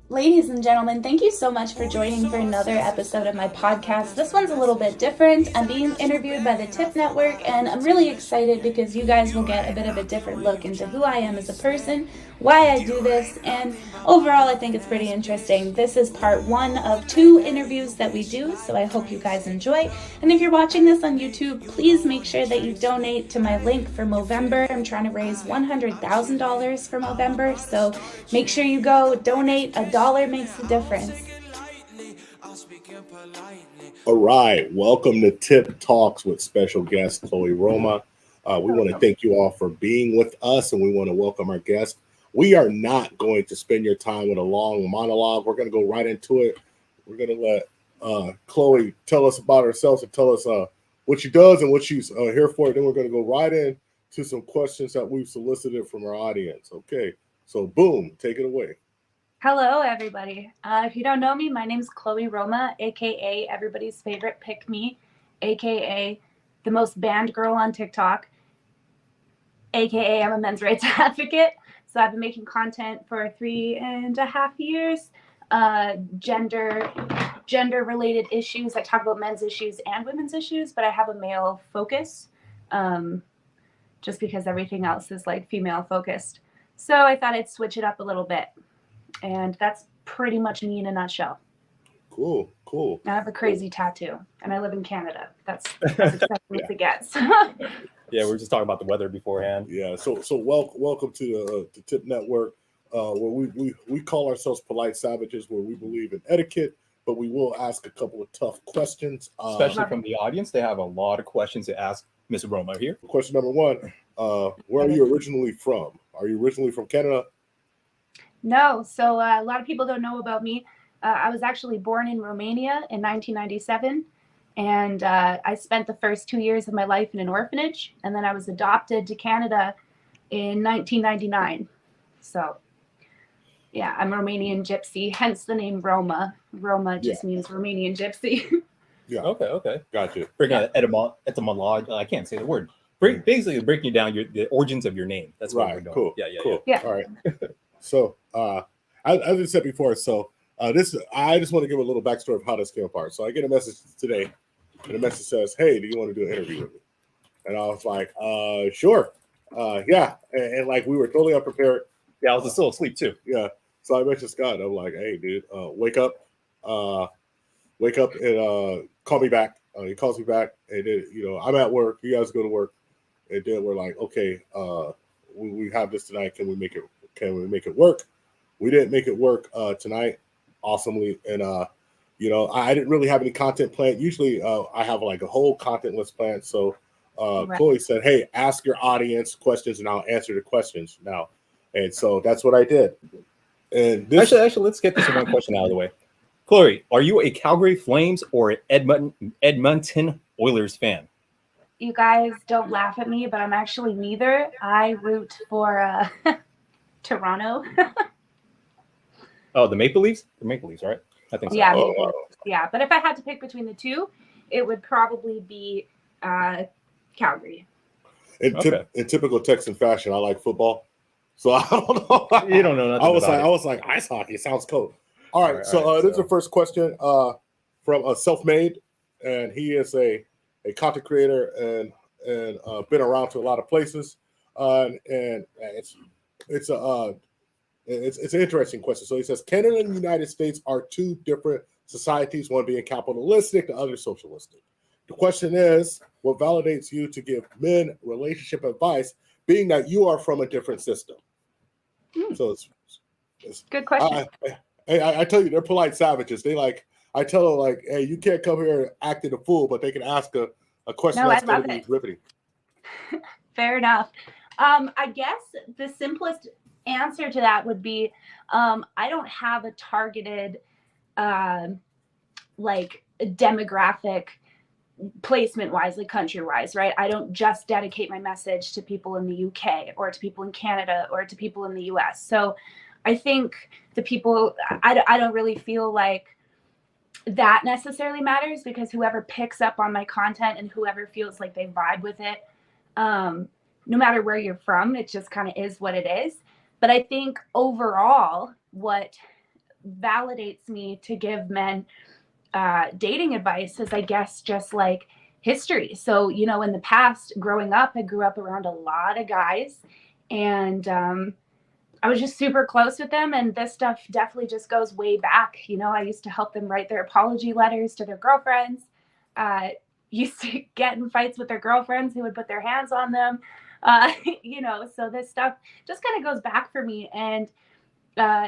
Ladies and gentlemen, thank you so much for joining for another episode of my podcast. This one's a little bit different. I'm being interviewed by the Tip Network, and I'm really excited because you guys will get a bit of a different look into who I am as a person, why I do this, and overall, I think it's pretty interesting. This is part one of 2 interviews that we do, so I hope you guys enjoy. And if you're watching this on YouTube, please make sure that you donate to my link for Movember. I'm trying to raise $100,000 for Movember, so make sure you go donate. $1 makes a difference. All right, welcome to Tip Talks with special guest Chloe Roma. We want to thank you all for being with us, and we want to welcome our guest. We are not going to spend your time with a long monologue. We're going to go right into it. We're going to let Chloe tell us about herself and tell us what she does and what she's here for. Then we're going to go right into some questions that we've solicited from our audience. Okay, so boom, take it away. Hello, everybody. If you don't know me, my name's Chloe Roma, aka everybody's favorite pick me, aka the most banned girl on TikTok, aka I'm a men's rights advocate. So I've been making content for 3.5 years. Gender related issues. I talk about men's issues and women's issues, but I have a male focus, just because everything else is like female focused. So I thought I'd switch it up a little bit. And that's pretty much me in a nutshell. Cool. I have a crazy tattoo, and I live in Canada. That's exciting as it gets. Yeah, we were just talking about the weather beforehand. Yeah, so welcome to the Tip Network, where we call ourselves polite savages, where we believe in etiquette, but we will ask a couple of tough questions. Especially from the audience, they have a lot of questions to ask Miss Roma here. Question number one, where are you originally from? Are you originally from Canada? No, so a lot of people don't know about me. I was actually born in Romania in 1997, and I spent the first 2 years of my life in an orphanage, and then I was adopted to Canada in 1999. So, yeah, I'm Romanian gypsy, hence the name Roma. Roma just means Romanian gypsy. Yeah. Okay. Gotcha. Breaking out etymology. I can't say the word. Basically, breaking down the origins of your name. That's what we're doing. Cool. Yeah. Yeah. All right. So, as I said before, I just want to give a little backstory of how this came apart. So I get a message today, and the message says, "Hey, do you want to do an interview with me?" And I was like, "Sure, yeah." And like we were totally unprepared. Yeah, I was still asleep too. Yeah. So I mentioned Scott. I'm like, "Hey, dude, wake up and call me back." He calls me back, and then I'm at work. You guys go to work, and then we're like, "Okay, we have this tonight. Can we make it work?" We didn't make it work tonight, awesomely, and I didn't really have any content planned. Usually, I have like a whole content list planned. So Right. Chloe said, "Hey, ask your audience questions, and I'll answer the questions now." And so that's what I did. And this Actually, let's get this one question out of the way. Chloe, are you a Calgary Flames or an Edmonton Oilers fan? You guys don't laugh at me, but I'm actually neither. I root for Toronto. Oh, the Maple Leafs? The Maple Leafs, right? I think so. Yeah, yeah. But if I had to pick between the two, it would probably be Calgary. in typical Texan fashion, I like football, so I don't know. You don't know nothing. I was like ice hockey. Sounds cool. All right, this is the first question from a self-made, and he is a content creator and been around to a lot of places, and it's an interesting question. So he says, Canada and the United States are two different societies, one being capitalistic, the other socialistic. The question is, what validates you to give men relationship advice, being that you are from a different system? So it's good question. I tell you, they're polite savages. I tell them like, hey, you can't come here acting a fool, but they can ask a question that's going to be riveting. Fair enough. I guess the simplest answer to that would be, I don't have a targeted demographic placement wise, like country wise, right? I don't just dedicate my message to people in the UK or to people in Canada or to people in the US. So I think the people, I don't really feel like that necessarily matters, because whoever picks up on my content and whoever feels like they vibe with it, no matter where you're from, it just kind of is what it is. But I think overall, what validates me to give men dating advice is, I guess, just like history. So, you know, in the past, growing up, I grew up around a lot of guys, and I was just super close with them. And this stuff definitely just goes way back. You know, I used to help them write their apology letters to their girlfriends. Used to get in fights with their girlfriends who would put their hands on them. You know, so this stuff just kind of goes back for me. And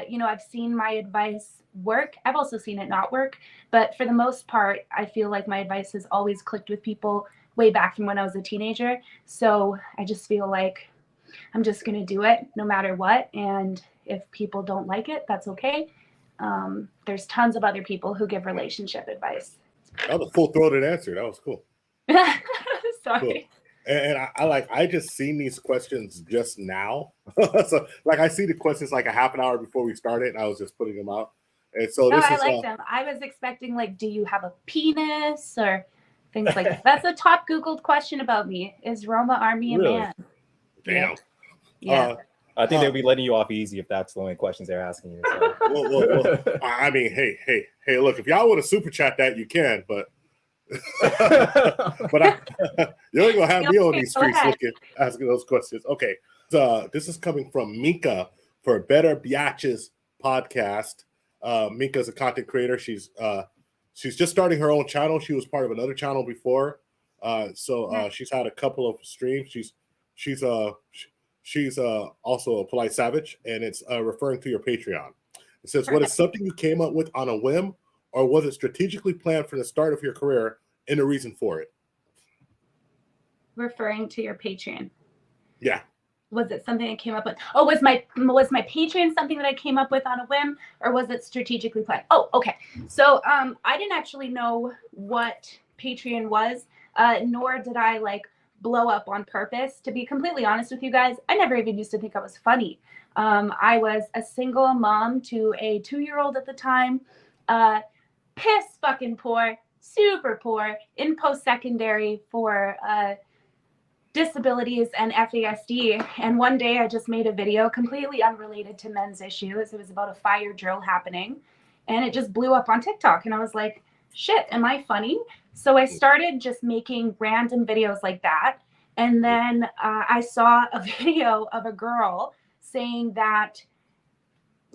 you know, I've seen my advice work. I've also seen it not work. But for the most part, I feel like my advice has always clicked with people way back from when I was a teenager. So I just feel like I'm just going to do it no matter what. And if people don't like it, that's okay. There's tons of other people who give relationship advice. That was a full-throated answer. That was cool. Sorry. Cool. And I just seen these questions just now. So like I see the questions like a half an hour before we started, and I was just putting them out. And so I like them. I was expecting like, do you have a penis or things like that. That's a top Googled question about me. Is Roma Army a man? Damn. Yeah. I think they'll be letting you off easy if that's the only questions they're asking you. So. Well, I mean, hey, look, if y'all want to super chat that, you can, but you ain't gonna have me on these streets asking those questions. Okay, this is coming from Mika for Better Biatches podcast. Mika's a content creator. She's just starting her own channel. She was part of another channel before, so she's had a couple of streams. She's also a polite savage, and it's referring to your Patreon. It says, "What is something you came up with on a whim, or was it strategically planned from the start of your career, and a reason for it?" Referring to your Patreon. Yeah. Was it something I came up with? Oh, was my Patreon something that I came up with on a whim, or was it strategically planned? Oh, okay. So I didn't actually know what Patreon was, nor did I like blow up on purpose. To be completely honest with you guys, I never even used to think I was funny. I was a single mom to a 2-year-old at the time, piss fucking poor, super poor, in post-secondary for disabilities and FASD. And one day I just made a video completely unrelated to men's issues. It was about a fire drill happening, and it just blew up on TikTok. And I was like, shit, am I funny? So I started just making random videos like that. And then I saw a video of a girl saying that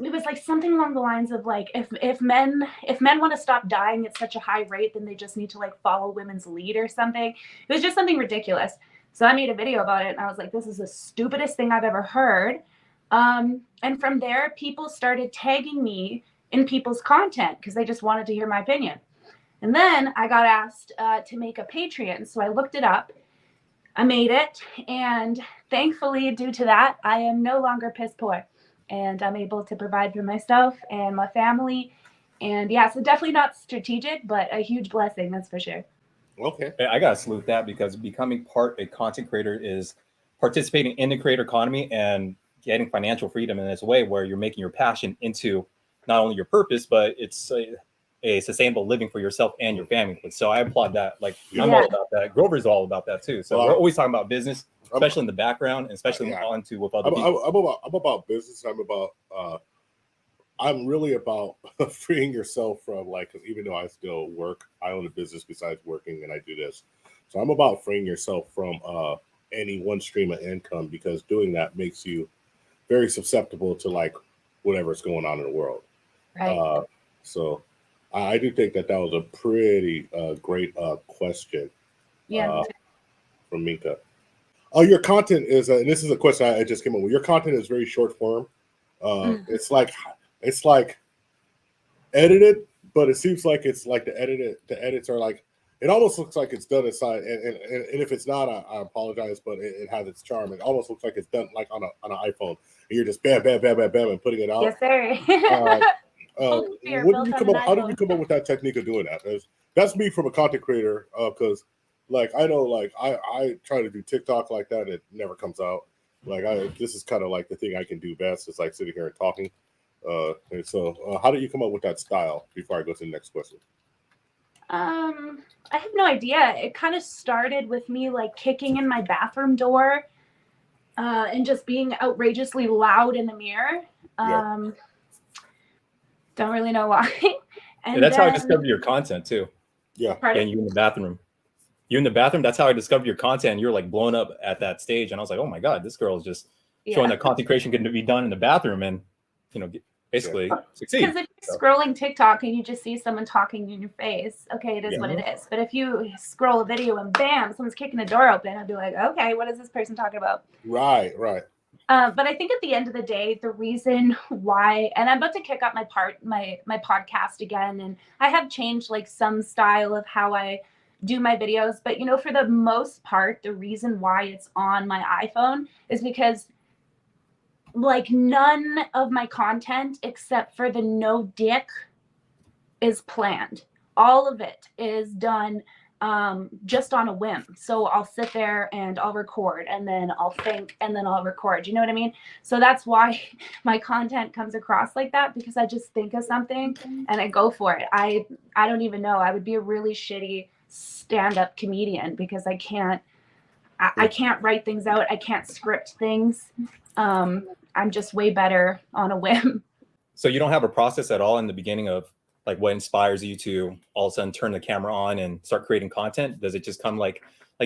it was like something along the lines of like, if men want to stop dying at such a high rate, then they just need to like follow women's lead or something. It was just something ridiculous. So I made a video about it, and I was like, this is the stupidest thing I've ever heard. And from there, people started tagging me in people's content because they just wanted to hear my opinion. And then I got asked to make a Patreon. So I looked it up. I made it. And thankfully, due to that, I am no longer piss poor. And I'm able to provide for myself and my family. And yeah, so definitely not strategic, but a huge blessing, that's for sure. Okay. I gotta salute that, because becoming a content creator is participating in the creator economy and getting financial freedom in this way where you're making your passion into not only your purpose, but it's a sustainable living for yourself and your family. So I applaud that. Like, I'm all about that. Grover's all about that too. So we're always talking about business, especially in the background, and especially onto with other people. I'm about business. I'm really about freeing yourself from, like, because even though I still work, I own a business besides working, and I do this. So I'm about freeing yourself from any one stream of income, because doing that makes you very susceptible to like whatever's going on in the world. Right. So I do think that was a pretty great question. Yeah. From Mika. Your content is, and this is a question I just came up with. Your content is very short form. It's like edited, but it seems like it's like the edits are like, it almost looks like it's done inside. And if it's not, I apologize, but it has its charm. It almost looks like it's done like on an iPhone. And you're just bam, bam, bam, bam, bam, and putting it out. Yes, sir. How did you come up with that technique of doing that? That's me from a content creator, because like I know, like I try to do TikTok like that, and it never comes out. Like this is kind of like the thing I can do best. It's like sitting here and talking. And so how did you come up with that style? Before I go to the next question. I have no idea. It kind of started with me like kicking in my bathroom door, and just being outrageously loud in the mirror. Don't really know why. And that's how I then- discovered your content too. Yeah. Pardon? And you in the bathroom. You in the bathroom. That's how I discovered your content. You're like blown up at that stage, and I was like, oh my god, this girl is just showing that content creation can be done in the bathroom, and basically succeed. Because if you're scrolling TikTok and you just see someone talking in your face, okay, it is what it is. But if you scroll a video and bam, someone's kicking the door open, I'd be like, okay, what is this person talking about? Right. But I think at the end of the day, the reason why, and I'm about to kick up my podcast again, and I have changed like some style of how I do my videos, but for the most part, the reason why it's on my iPhone is because like none of my content except for the no dick is planned. All of it is done just on a whim. So I'll sit there and I'll record, and then I'll think, and then I'll record. You know what I mean? So that's why my content comes across like that, because I just think of something and I go for it. I don't even know. I would be a really shitty stand-up comedian because I can't write things out. I can't script things. I'm just way better on a whim. So you don't have a process at all in the beginning of like what inspires you to all of a sudden turn the camera on and start creating content? Does it just come like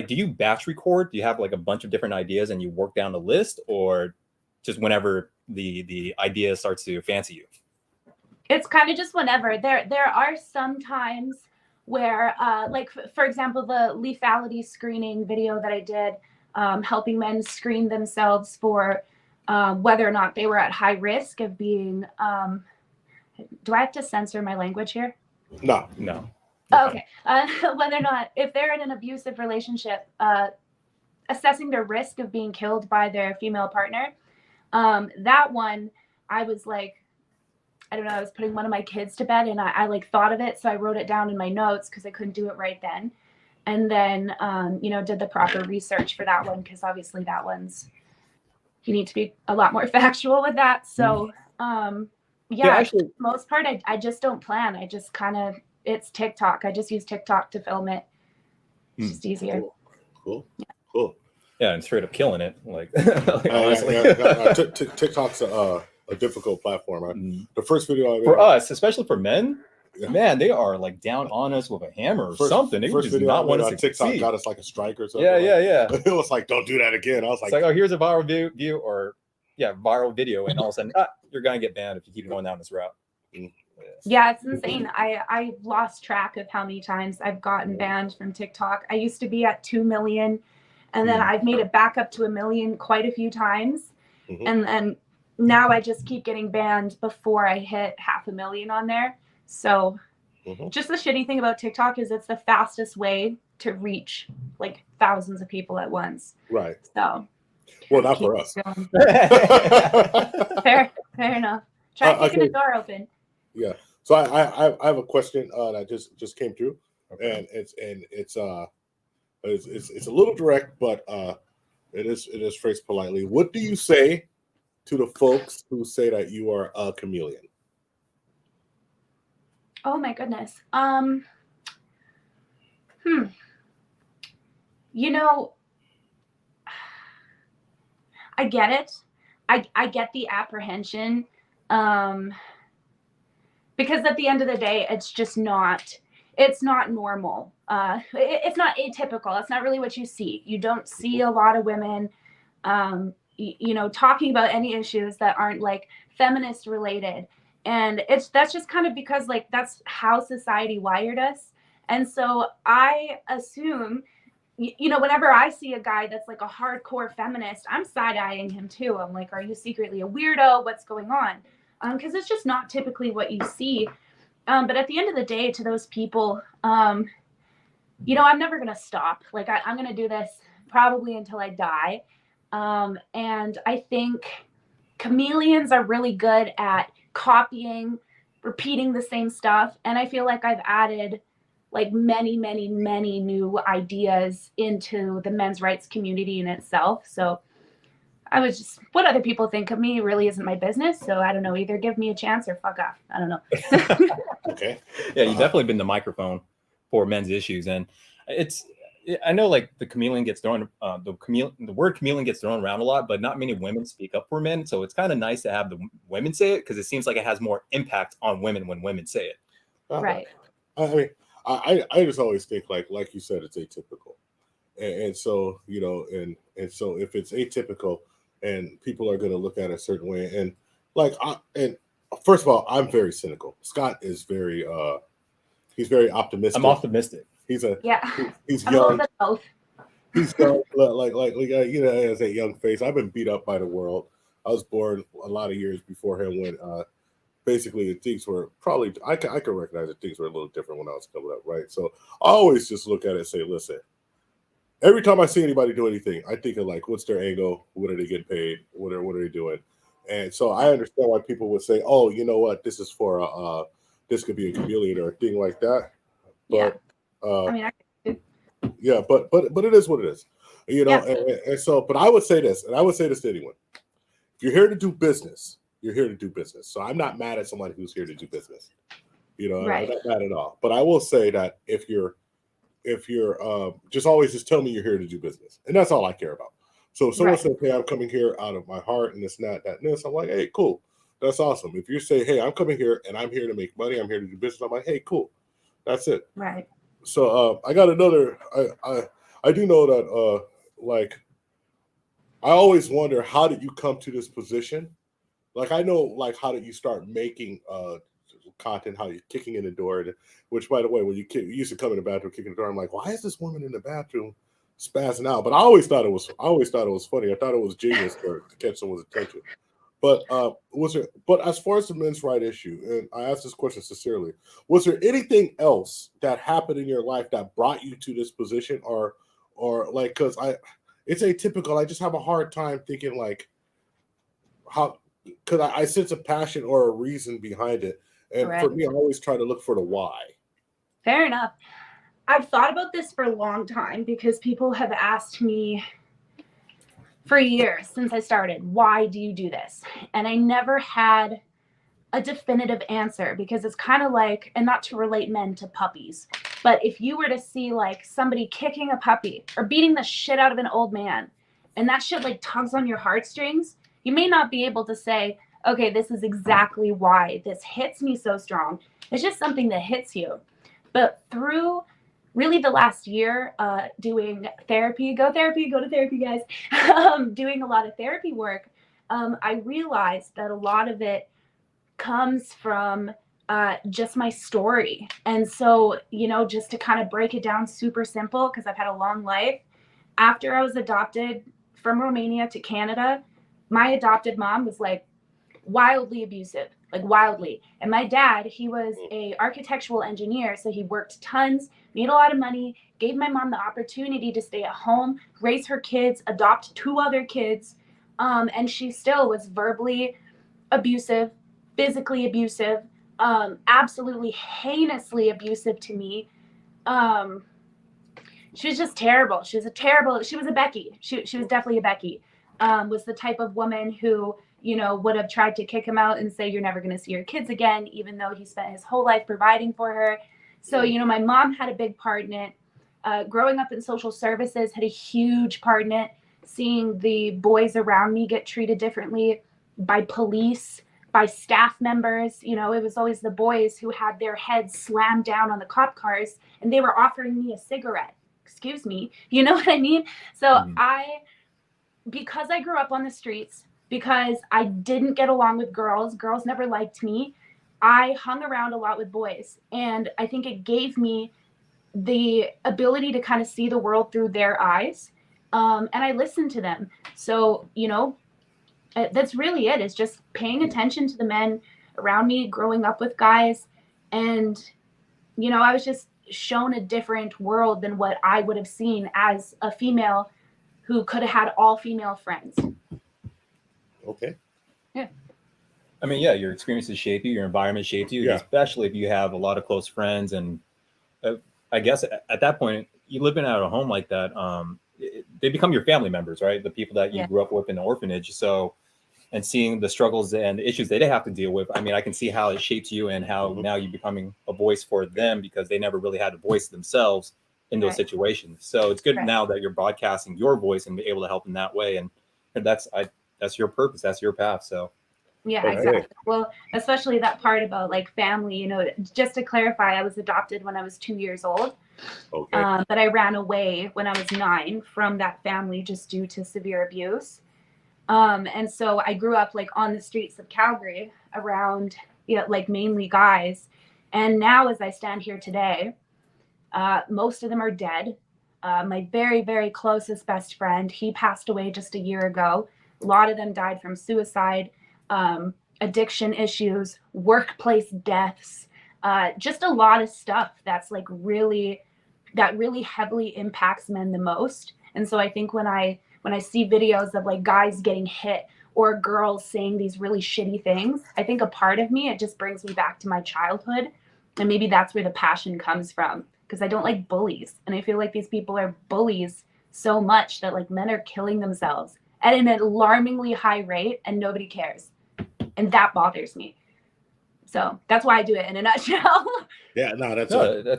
do you batch record? Do you have like a bunch of different ideas and you work down the list, or just whenever the idea starts to fancy you? It's kind of just whenever. There are some times where like for example, the lethality screening video that I did, helping men screen themselves for whether or not they were at high risk of being do I have to censor my language here? No. Oh, okay. Whether or not, if they're in an abusive relationship, assessing their risk of being killed by their female partner. That one, I was like, I don't know, I was putting one of my kids to bed, and I like thought of it, so I wrote it down in my notes because I couldn't do it right then. And then, did the proper research for that one, because obviously that one's, you need to be a lot more factual with that. So, actually, for the most part, I just don't plan. I just kind of, it's TikTok. I just use TikTok to film it. It's just easier. Cool. Yeah, and straight up killing it. Like, TikTok's a difficult platform. The first video I made, for us, especially for men, man, they are like down on us with a hammer or something. They just do not want us to TikTok succeed. got us like a strike or something. Yeah. It was like, don't do that again. I was like, oh, here's a viral view or viral video, and all of a sudden, you're gonna get banned if you keep going down this route. Yeah, it's insane. I lost track of how many times I've gotten banned from TikTok. I used to be at 2 million, and then I've made it back up to 1 million quite a few times. And then now I just keep getting banned before I hit 500,000 on there. So just the shitty thing about TikTok is it's the fastest way to reach like thousands of people at once. Right. So. Well, not for us. Fair enough. Try kicking the door open. Yeah. So I have a question that just came through, and it's a little direct, but it is phrased politely. What do you say to the folks who say that you are a chameleon? Oh my goodness. I get it. I get the apprehension. Because at the end of the day, it's not normal. It's not atypical. It's not really what you see. You don't see a lot of women, talking about any issues that aren't like feminist related. And that's just kind of because like that's how society wired us. And so I assume, whenever I see a guy that's like a hardcore feminist, I'm side-eyeing him too. I'm like, are you secretly a weirdo? What's going on? Because it's just not typically what you see. But at the end of the day, to those people, I'm never going to stop. Like, I'm going to do this probably until I die. And I think chameleons are really good at copying, repeating the same stuff. And I feel like I've added like many, many, many new ideas into the men's rights community in itself. So I was just, what other people think of me really isn't my business. So I don't know, either give me a chance or fuck off. I don't know. Okay. Yeah, you've definitely been the microphone for men's issues. And it's I know like the chameleon gets thrown, the word chameleon gets thrown around a lot, but not many women speak up for men. So it's kind of nice to have the women say it because it seems like it has more impact on women when women say it. Right. I mean, I just always think like you said, it's atypical, and so and so if it's atypical, and people are going to look at it a certain way, and and first of all, I'm very cynical. Scott is he's very optimistic. I'm optimistic. He's He's young. A little bit both. He's young, he has a young face. I've been beat up by the world. I was born a lot of years before him when basically things were probably I can recognize that things were a little different when I was coming up, right? So I always just look at it and say, listen, every time I see anybody do anything, I think of like, what's their angle? What are they getting paid? What are they doing? And so I understand why people would say, oh, you know what, this is for this could be a chameleon or a thing like that. But I mean, yeah, but it is what it is, and so, but I would say this, and I would say this to anyone: if you're here to do business, you're here to do business. So I'm not mad at somebody who's here to do business, right. I'm not mad at all. But I will say that if you're just always just tell me you're here to do business, and that's all I care about. So if someone says, hey, I'm coming here out of my heart, and this, not that, and this, I'm like, hey, cool, that's awesome. If you say, hey, I'm coming here and I'm here to make money, I'm here to do business, I'm like, hey, cool, that's it. Right. So I got another. I do know that like I always wonder, how did you come to this position? Like I know, like how did you start making content? How you kicking in the door? Which, by the way, when you used to come in the bathroom kicking the door, I'm like, why is this woman in the bathroom spazzing out? But I always thought it was funny. I thought it was genius to catch someone's attention. But But as far as the men's right issue, and I ask this question sincerely, was there anything else that happened in your life that brought you to this position, or like, because it's atypical. I just have a hard time thinking like how, because I sense a passion or a reason behind it, and for me, I always try to look for the why. Fair enough. I've thought about this for a long time because people have asked me for years since I started, why do you do this? And I never had a definitive answer because it's kind of like, and not to relate men to puppies, but if you were to see like somebody kicking a puppy or beating the shit out of an old man, and that shit like tugs on your heartstrings, you may not be able to say, okay, this is exactly why this hits me so strong. It's just something that hits you. But through really the last year doing therapy, go to therapy, guys, doing a lot of therapy work, I realized that a lot of it comes from just my story. And so, just to kind of break it down super simple, because I've had a long life, after I was adopted from Romania to Canada, my adopted mom was like wildly abusive, like wildly. And my dad, he was a architectural engineer, so he worked tons, made a lot of money, gave my mom the opportunity to stay at home, raise her kids, adopt 2 other kids, and she still was verbally abusive, physically abusive, absolutely heinously abusive to me. She was just terrible. She was a Becky. She was definitely a Becky. Was the type of woman who, would have tried to kick him out and say, you're never going to see your kids again, even though he spent his whole life providing for her. So, my mom had a big part in it. Growing up in social services had a huge part in it. Seeing the boys around me get treated differently by police, by staff members. It was always the boys who had their heads slammed down on the cop cars and they were offering me a cigarette. Excuse me. You know what I mean? So because I grew up on the streets, because I didn't get along with girls never liked me, I hung around a lot with boys. And I think it gave me the ability to kind of see the world through their eyes. And I listened to them. So, that's really it. It's just paying attention to the men around me, growing up with guys. And, I was just shown a different world than what I would have seen as a female who could have had all female friends. Okay. Yeah. I mean, yeah, your experiences shape you, your environment shaped you, especially if you have a lot of close friends. And I guess at that point, you living out of a home like that, they become your family members, right? The people that you grew up with in the orphanage. So, and seeing the struggles and the issues they have to deal with, I mean, I can see how it shapes you and how now you're becoming a voice for them because they never really had a voice themselves in those Right. situations. So it's good Right. now that you're broadcasting your voice and be able to help in that way. And that's your purpose. That's your path. So Yeah, Okay. exactly. Well, especially that part about like family, just to clarify, I was adopted when I was 2 years old. Okay. But I ran away when I was 9 from that family just due to severe abuse. And so I grew up like on the streets of Calgary around, like mainly guys. And now as I stand here today, most of them are dead. My very, very closest best friend, he passed away just a year ago. A lot of them died from suicide, addiction issues, workplace deaths, just a lot of stuff that's like that really heavily impacts men the most. And so I think when I see videos of like guys getting hit or girls saying these really shitty things, I think a part of me, it just brings me back to my childhood. And maybe that's where the passion comes from, because I don't like bullies. And I feel like these people are bullies so much that like men are killing themselves at an alarmingly high rate and nobody cares. And that bothers me. So that's why I do it in a nutshell. Yeah, no, that's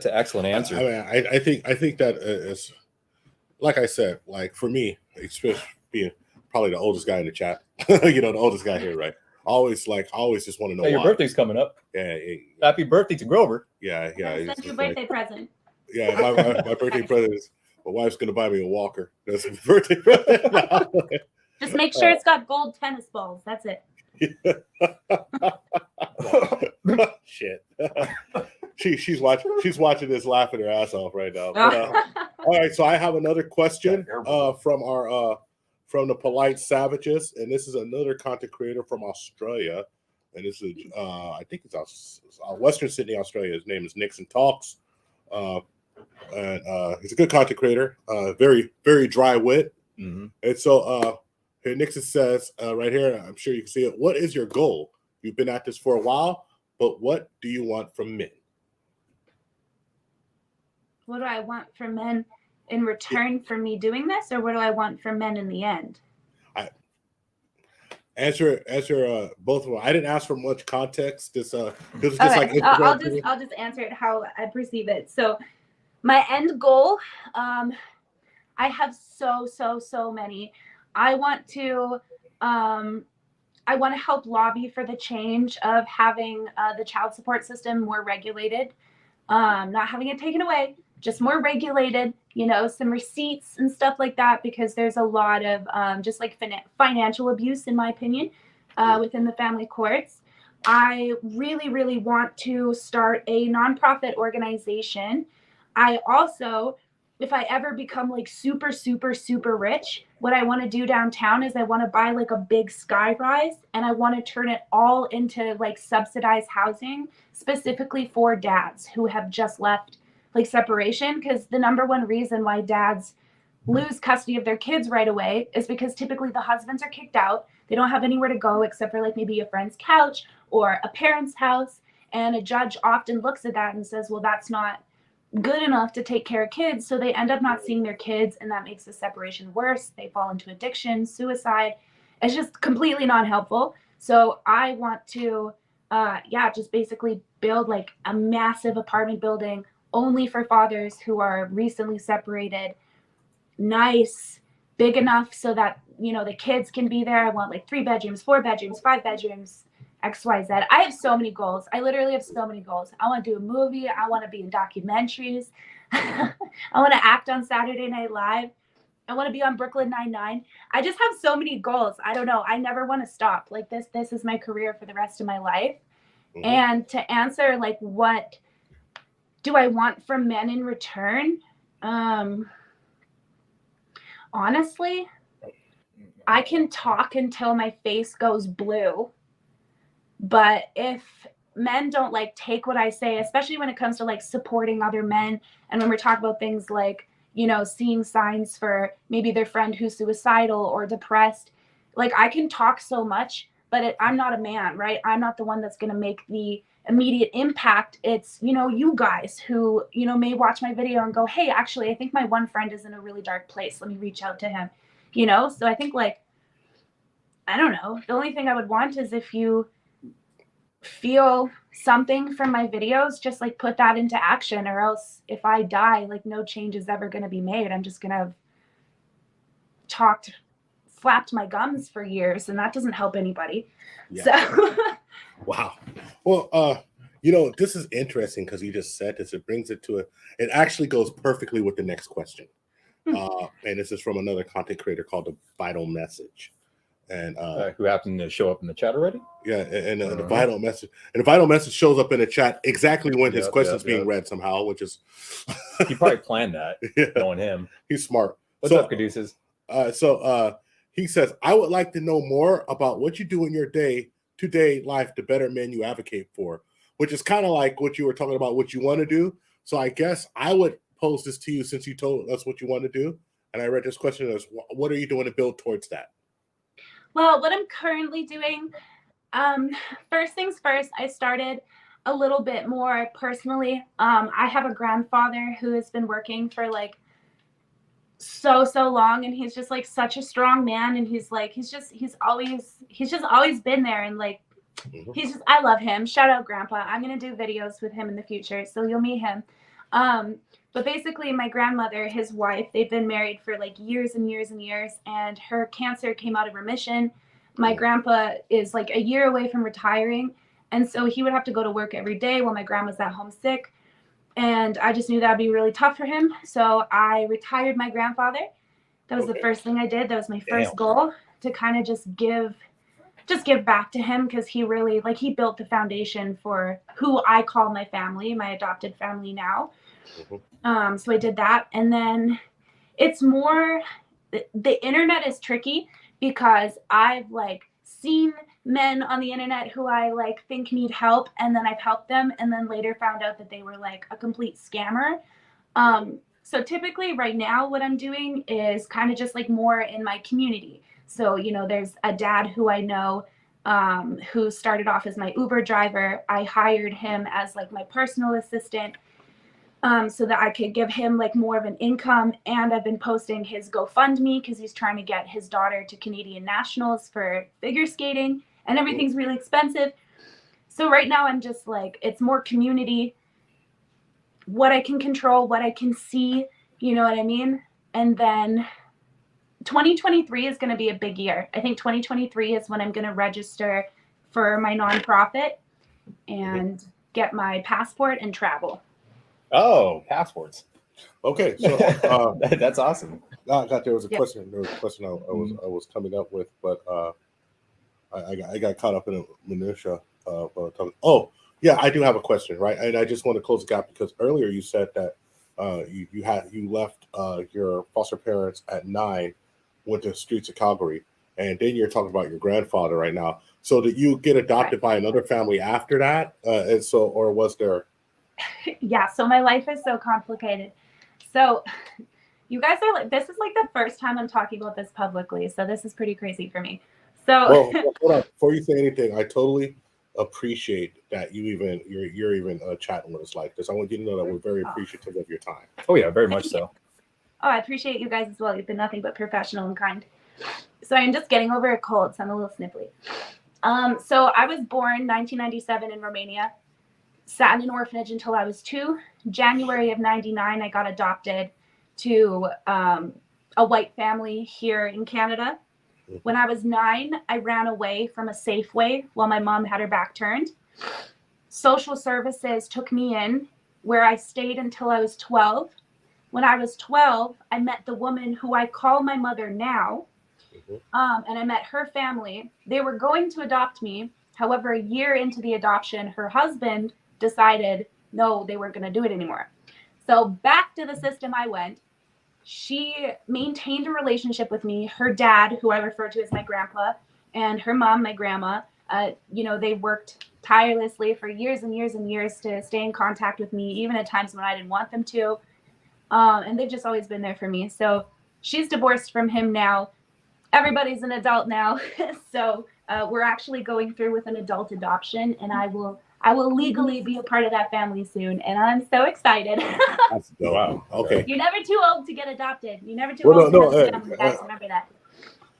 an excellent answer. I mean, I think that is, like I said, like for me, especially being probably the oldest guy in the chat, the oldest guy here, right? Always just want to know. Hey, your birthday's coming up. Yeah. Happy birthday to Grover. Yeah. That's your birthday present. Yeah, my birthday present is my wife's gonna buy me a walker. That's my birthday present. Just make sure it's got gold tennis balls. That's it. Shit. She's watching this laughing her ass off right now. But, all right, so I have another question from the Polite Savages, and this is another content creator from Australia, and this is I think it's Western Sydney, Australia. His name is Nixon Talks, and he's a good content creator, very very dry wit, and so here Nixon says right here, I'm sure you can see it. What is your goal? You've been at this for a while, but what do you want from men? What do I want from men in return for me doing this, or what do I want from men in the end? Answer both of them. I didn't ask for much context. This was just okay. like I'll just answer it how I perceive it. So my end goal, I have so many. I want to help lobby for the change of having the child support system more regulated, not having it taken away, just more regulated, some receipts and stuff like that, because there's a lot of just like financial abuse, in my opinion, within the family courts. I really, really want to start a nonprofit organization. I also, if I ever become like super, super, super rich, what I want to do downtown is I want to buy like a big sky rise, and I want to turn it all into like subsidized housing, specifically for dads who have just left like separation, because the number one reason why dads lose custody of their kids right away is because typically the husbands are kicked out. They don't have anywhere to go except for like maybe a friend's couch or a parent's house. And a judge often looks at that and says, well, that's not good enough to take care of kids. So they end up not seeing their kids, and that makes the separation worse. They fall into addiction, suicide. It's just completely not helpful. So I want to, just basically build like a massive apartment building only for fathers who are recently separated, nice, big enough so that, the kids can be there. I want like 3 bedrooms, 4 bedrooms, 5 bedrooms, XYZ. I have so many goals. I literally have so many goals. I want to do a movie. I want to be in documentaries. I want to act on Saturday Night Live. I want to be on Brooklyn Nine-Nine. I just have so many goals. I don't know. I never want to stop. Like this is my career for the rest of my life. Mm-hmm. And to answer like what do I want from men in return? Honestly, I can talk until my face goes blue. But if men don't like take what I say, especially when it comes to like supporting other men, and when we're talking about things like, seeing signs for maybe their friend who's suicidal or depressed, like I can talk so much, but I'm not a man, right? I'm not the one that's going to make the immediate impact. It's, you guys who, may watch my video and go, hey, actually, I think my one friend is in a really dark place. Let me reach out to him, So I think like, I don't know. The only thing I would want is if you feel something from my videos, just like put that into action, or else if I die, like no change is ever going to be made. I'm just going to have flapped my gums for years, and that doesn't help anybody. Yeah. So wow. Well, you know, this is interesting because you just said this. It brings it to it actually goes perfectly with the next question. And this is from another content creator called The Vital Message. And who happened to show up in the chat already? Yeah, and the Vital Message shows up in the chat exactly when his question is being read somehow, which is he probably planned that. Knowing him, he's smart. What's up, Caduceus? He says, I would like to know more about what you do in your day-to-day life to better men you advocate for, which is kind of like what you were talking about, what you want to do. So I guess I would pose this to you since you told us what you want to do. And I read this question as, what are you doing to build towards that? Well, what I'm currently doing, first things first, I started a little bit more personally. I have a grandfather who has been working for like so long, and he's just like such a strong man, and he's just always been there, and like I love him. Shout out Grandpa. I'm gonna do videos with him in the future, so you'll meet him. But basically my grandmother, his wife, they've been married for like years and years and years, and her cancer came out of remission. My grandpa is like a year away from retiring, and so he would have to go to work every day while my grandma's at home sick. And I just knew that'd be really tough for him. So I retired my grandfather. That was the first thing I did. That was my first goal, to kind of just give back to him, because he really, like, he built the foundation for who I call my family, my adopted family now. So I did that. And then it's more, the internet is tricky because I've like seen men on the internet who I like think need help, and then I've helped them, and then later found out that they were like a complete scammer. So typically right now what I'm doing is kind of just like more in my community. So, you know, there's a dad who I know who started off as my Uber driver. I hired him as like my personal assistant so that I could give him like more of an income. And I've been posting his GoFundMe because he's trying to get his daughter to Canadian Nationals for figure skating, and everything's really expensive. So right now I'm just like, it's more community, what I can control, what I can see, you know what I mean? And then 2023 is going to be a big year. I think 2023 is when I'm going to register for my nonprofit and get my passport and travel. Oh, passports. Okay, so that's awesome. There was a question. There was a question I was coming up with, but I got caught up in a minutia. Oh, yeah, I do have a question, right? And I just want to close the gap because earlier you said that you left your foster parents at 9, went to the streets of Calgary, and then you're talking about your grandfather right now. So did you get adopted by another family after that? And so, or was there? Yeah, so my life is so complicated. So you guys are like, this is like the first time I'm talking about this publicly, so this is pretty crazy for me. So well, hold on. Before you say anything, I totally appreciate that you're even chatting with us like this. I want you to know that we're very appreciative of your time. Oh yeah, very much so. Oh, I appreciate you guys as well. You've been nothing but professional and kind. So I'm just getting over a cold, so I'm a little sniffly. So I was born 1997 in Romania, sat in an orphanage until I was 2. January of 99, I got adopted to a white family here in Canada. When I was 9, I ran away from a Safeway while my mom had her back turned. Social services took me in, where I stayed until I was 12. When I was 12, I met the woman who I call my mother now, and I met her family. They were going to adopt me. However, a year into the adoption, her husband decided, no, they weren't going to do it anymore. So back to the system I went. She maintained a relationship with me. Her dad, who I refer to as my grandpa, and her mom, my grandma, you know, they worked tirelessly for years and years and years to stay in contact with me, even at times when I didn't want them to. And they've just always been there for me. So she's divorced from him now. Everybody's an adult now. So we're actually going through with an adult adoption, and I will legally be a part of that family soon, and I'm so excited. Wow. Okay. You're never too old to get adopted. You're never too old to have a family, guys. Remember that.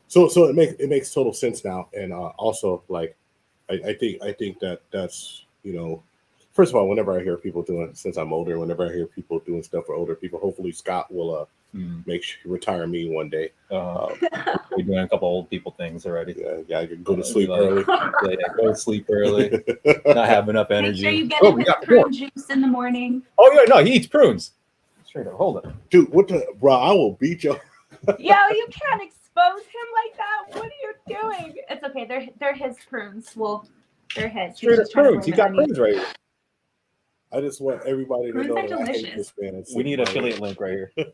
So it makes total sense now, and also like I think that's first of all, whenever I hear people doing, since I'm older, whenever I hear people doing stuff for older people, hopefully Scott will make sure retire me one day. We're doing a couple old people things already. Yeah, I can go to sleep early. Go to sleep early. Not have enough energy. Make sure you get it with prune juice in the morning. Oh yeah, no, he eats prunes. Straight up, hold it, dude. What the bro? I will beat you. Yo, you can't expose him like that. What are you doing? It's okay. They're his prunes. Well, they're his. Straight up prunes. He got prunes right here. I just want everybody to know that I hate this man. We need an affiliate link right here. hey,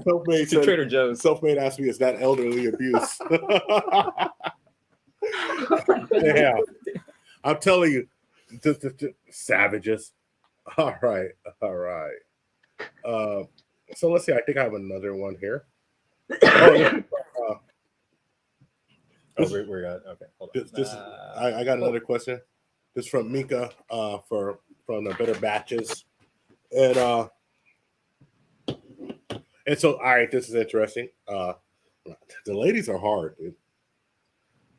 Selfmade to Trader Joe's. Selfmade asked me, "Is that elderly abuse?" Yeah, I'm telling you, savages. All right. So let's see. I think I have another one here. We're okay. Hold on. I got another question. This is from Mika from the Better Batches, and so all right, this is interesting. The ladies are hard, dude.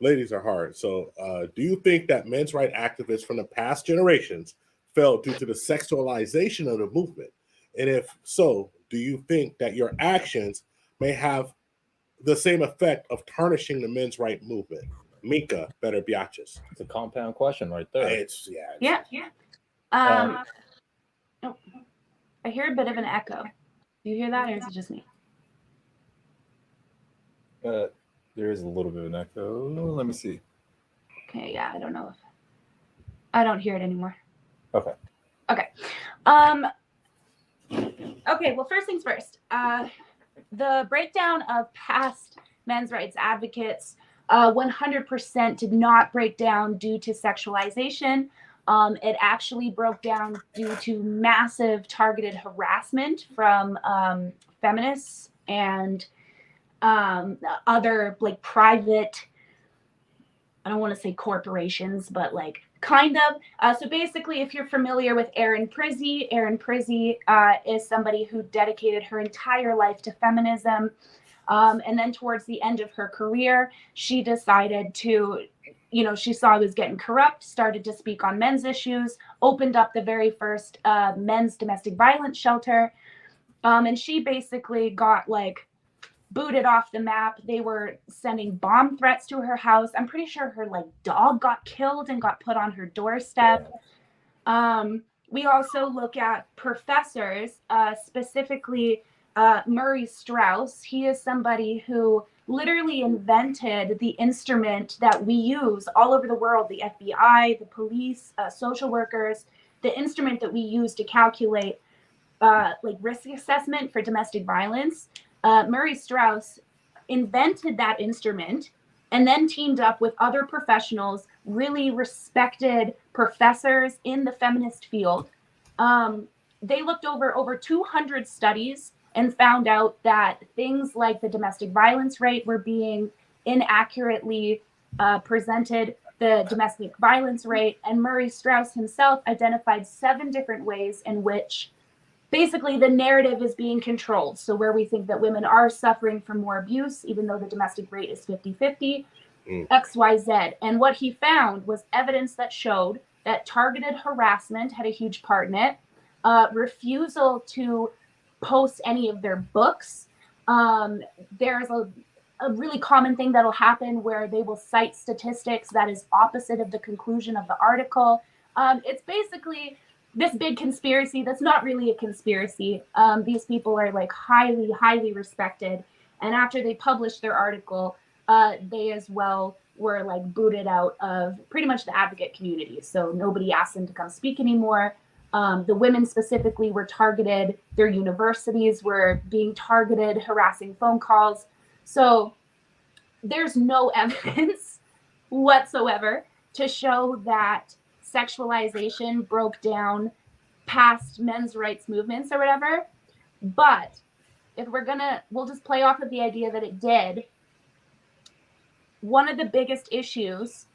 Ladies are hard. So, do you think that men's rights activists from the past generations fell due to the sexualization of the movement? And if so, do you think that your actions may have the same effect of tarnishing the men's rights movement? Mika, Better Biatches. It's a compound question right there. Yeah. I hear a bit of an echo. Do you hear that, or is it just me? There is a little bit of an echo. Let me see. Okay, yeah, I don't know if I don't hear it anymore. Okay. Okay, well, first things first. The breakdown of past men's rights advocates 100% did not break down due to sexualization. It actually broke down due to massive targeted harassment from feminists and other like private, I don't want to say corporations, but like kind of. So basically, if you're familiar with Erin Prizzi is somebody who dedicated her entire life to feminism. And then towards the end of her career, she decided to, she saw it was getting corrupt, started to speak on men's issues, opened up the very first men's domestic violence shelter. And she basically got like booted off the map. They were sending bomb threats to her house. I'm pretty sure her like dog got killed and got put on her doorstep. We also look at professors, specifically Murray Strauss. He is somebody who literally invented the instrument that we use all over the world, the FBI, the police, social workers, the instrument that we use to calculate like risk assessment for domestic violence. Murray Strauss invented that instrument and then teamed up with other professionals, really respected professors in the feminist field. They looked over 200 studies and found out that things like the domestic violence rate were being inaccurately presented, the domestic violence rate, and Murray Strauss himself identified 7 different ways in which basically the narrative is being controlled. So where we think that women are suffering from more abuse, even though the domestic rate is 50-50, X, Y, Z. And what he found was evidence that showed that targeted harassment had a huge part in it, refusal to post any of their books. There's a really common thing that'll happen where they will cite statistics that is opposite of the conclusion of the article. It's basically this big conspiracy that's not really a conspiracy. These people are like highly, highly respected. And after they published their article, they as well were like booted out of pretty much the advocate community. So nobody asked them to come speak anymore. The women specifically were targeted. Their universities were being targeted, harassing phone calls. So there's no evidence whatsoever to show that sexualization broke down past men's rights movements or whatever. But if we'll just play off of the idea that it did. One of the biggest issues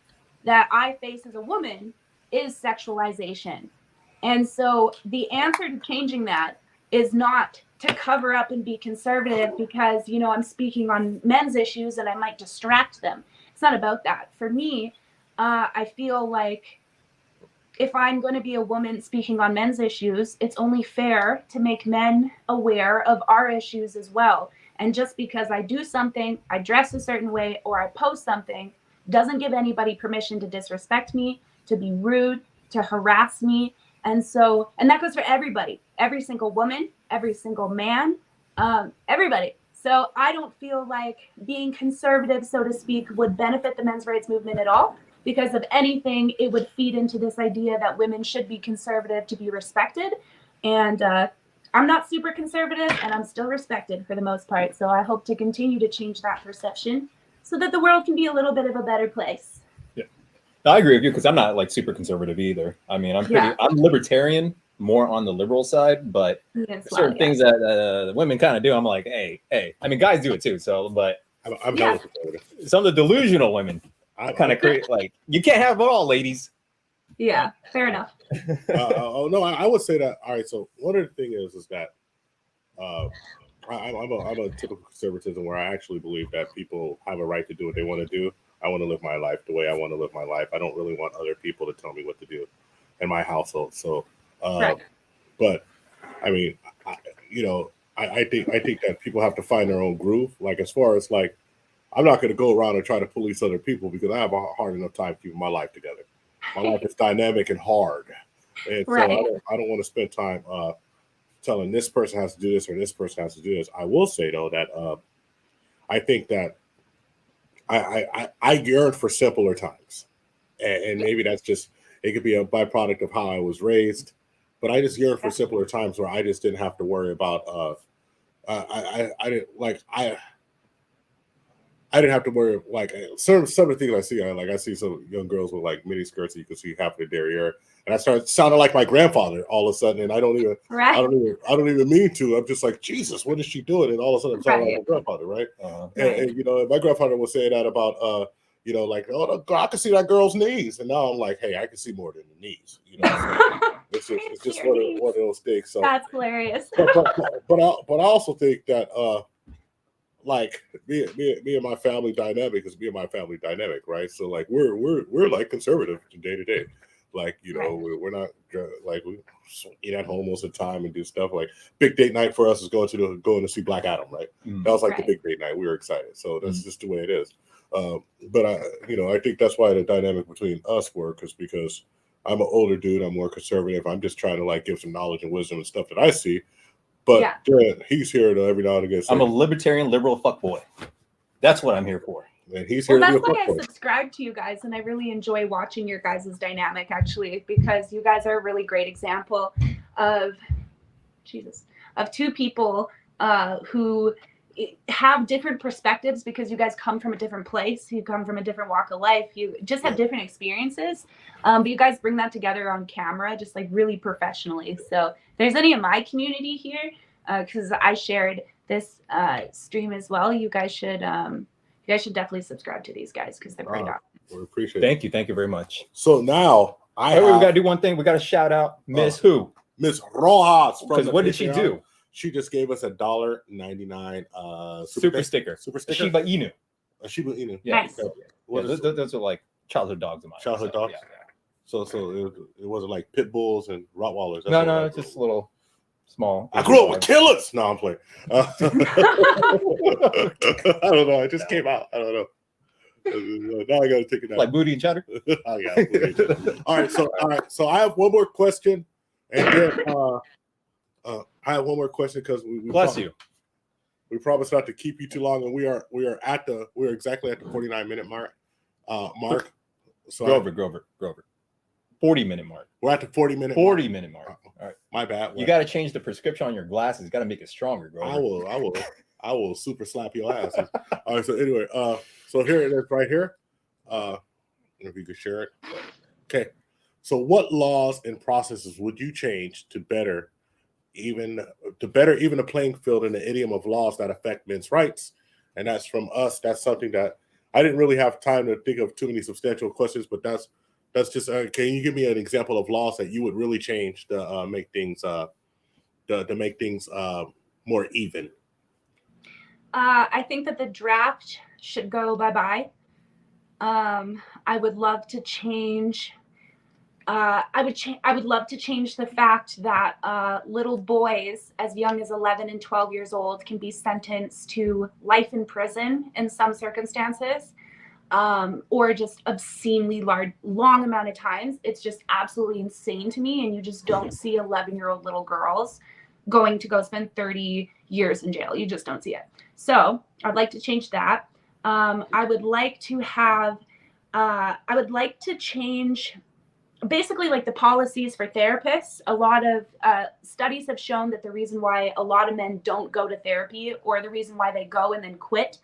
that I face as a woman is sexualization. And so the answer to changing that is not to cover up and be conservative because, I'm speaking on men's issues and I might distract them. It's not about that. For me, I feel like if I'm going to be a woman speaking on men's issues, it's only fair to make men aware of our issues as well. And just because I do something, I dress a certain way, or I post something, doesn't give anybody permission to disrespect me, to be rude, to harass me. And so, and that goes for everybody, every single woman, every single man, everybody. So I don't feel like being conservative, so to speak, would benefit the men's rights movement at all. Because if anything, it would feed into this idea that women should be conservative to be respected. And I'm not super conservative, and I'm still respected for the most part. So I hope to continue to change that perception so that the world can be a little bit of a better place. Yeah, I agree with you because I'm not like super conservative either. I mean, I'm libertarian, more on the liberal side, but certain things that the women kind of do, I'm like, hey. I mean, guys do it too. So, but I'm not conservative. Some of the delusional women. I kind of create like you can't have it all, ladies. Yeah, fair enough. No, I would say that. All right, so one of the things is that I'm a typical conservatism where I actually believe that people have a right to do what they want to do. I want to live my life the way I want to live my life. I don't really want other people to tell me what to do in my household. So, right. But I mean, I think that people have to find their own groove. Like as far as like. I'm not going to go around and try to police other people because I have a hard enough time keeping my life together. My life is dynamic and hard. And so I don't want to spend time telling this person has to do this or this person has to do this. I will say, though, that I think that I yearn for simpler times. And maybe that's just, it could be a byproduct of how I was raised. But I just yearn for simpler times where I just didn't have to worry about, I didn't have to worry like some of the things I see. I see some young girls with like mini skirts, and you can see half of their derriere, and I started sounding like my grandfather all of a sudden, and I don't even mean to. I'm just like, Jesus, what is she doing? And all of a sudden, I'm sounding like my grandfather, right? And my grandfather was saying that about like, oh, I can see that girl's knees, and now I'm like, hey, I can see more than the knees. It's just one of those things. So that's hilarious. but I also think that. Like me and my family dynamic is me and my family dynamic, right? So like we're like conservative day to day, like we're not like we eat at home most of the time and do stuff. Like big date night for us is going to see Black Adam, right? That was like the big date night. We were excited, so that's just the way it is. But I think that's why the dynamic between us works is because I'm an older dude, I'm more conservative. I'm just trying to like give some knowledge and wisdom and stuff that I see. But he's here to every now and again. I'm a libertarian, liberal fuckboy. That's what I'm here for. And he's here. Well, that's why I subscribe to you guys, and I really enjoy watching your guys' dynamic actually, because you guys are a really great example of two people who have different perspectives because you guys come from a different place, you come from a different walk of life, you just have different experiences, but you guys bring that together on camera just like really professionally. So if there's any of my community here, because I shared this stream as well, you guys should definitely subscribe to these guys because they're pretty awesome. We appreciate it. Thank you very much. So now we gotta do one thing. We gotta shout out Miss Miss Rojas. Because what did she do? She just gave us $1.99 super sticker. Shiba Inu. Shiba Inu. Yeah. Nice. Those are like childhood dogs of mine. Childhood dogs? Yeah. So it wasn't like pit bulls and Rottweilers. No, it's just little small. I grew up with killers. No, I'm playing. I don't know. It just came out. I don't know. Now I gotta take it out. Like booty and cheddar. All right. So I have one more question, and then I have one more question because we bless you. We promised not to keep you too long, and we're exactly at the 49-minute mark. So Grover. 40-minute mark. We're at the 40-minute. 40-minute mark. All right. My bad. You got to change the prescription on your glasses. You got to make it stronger, Grover. I will super slap your ass. All right. So anyway, so here it is right here. If you could share it. Okay. So what laws and processes would you change to better even a playing field in the idiom of laws that affect men's rights? And that's from us. That's something that I didn't really have time to think of too many substantial questions, but that's just. Can you give me an example of laws that you would really change to make things more even? I think that the draft should go bye-bye. I would love to change. I would love to change the fact that little boys as young as 11 and 12 years old can be sentenced to life in prison in some circumstances, or just obscenely long amount of times. It's just absolutely insane to me, and you just don't see 11-year-old little girls going to go spend 30 years in jail. You just don't see it. So I'd like to change that. I would like to have. I would like to change basically like the policies for therapists. A lot of studies have shown that the reason why a lot of men don't go to therapy, or the reason why they go and then quit,